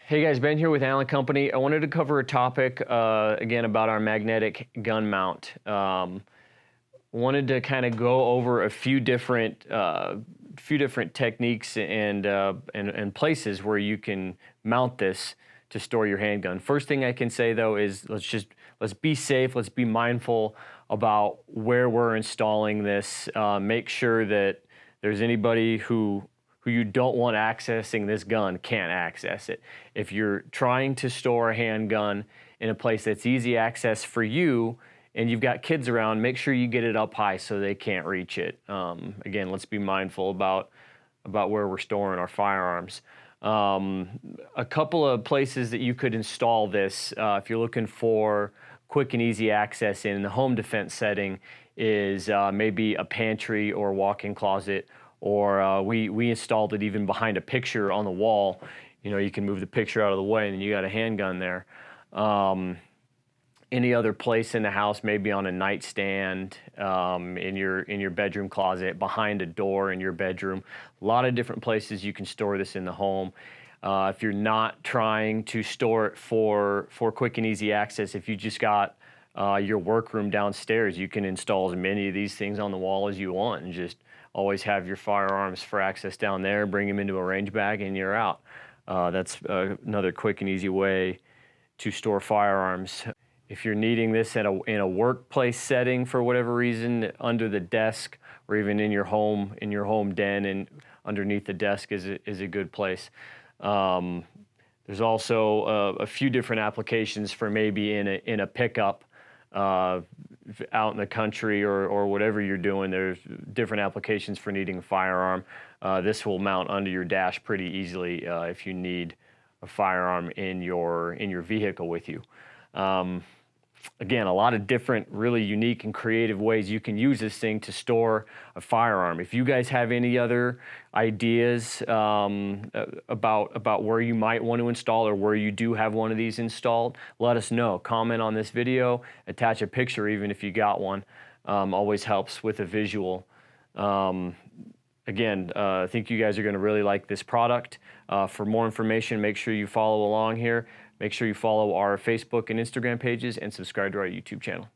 Hey guys, Ben here with Allen Company. I wanted to cover a topic again about our magnetic gun mount. Wanted to kind of go over a few different techniques and places where you can mount this to store your handgun. First thing I can say though is let's be safe. Let's be mindful about where we're installing this. Make sure that there's anybody who you don't want accessing this gun can't access it. If you're trying to store a handgun in a place that's easy access for you and you've got kids around, make sure you get it up high so they can't reach it. Again, let's be mindful about where we're storing our firearms. A couple of places that you could install this if you're looking for quick and easy access in the home defense setting is maybe a pantry or walk-in closet, or we installed it even behind a picture on the wall. You know, you can move the picture out of the way and then you got a handgun there. Any other place in the house, maybe on a nightstand, in your bedroom closet, behind a door in your bedroom. A lot of different places you can store this in the home. If you're not trying to store it for quick and easy access, if you just got your workroom downstairs, you can install as many of these things on the wall as you want and just always have your firearms for access down there, bring them into a range bag, and you're out. That's another quick and easy way to store firearms. If you're needing this in a workplace setting for whatever reason, under the desk or even in your home den and underneath the desk is a good place. There's also a few different applications for maybe in a pickup out in the country or whatever you're doing. There's different applications for needing a firearm. This will mount under your dash pretty easily if you need a firearm in your vehicle with you. Again, a lot of different really unique and creative ways you can use this thing to store a firearm. If you guys have any other ideas about where you might want to install or where you do have one of these installed, let us know. Comment on this video, attach a picture even if you got one. Always helps with a visual. Again, I think you guys are going to really like this product. For more information, make sure you follow along here. Make sure you follow our Facebook and Instagram pages and subscribe to our YouTube channel.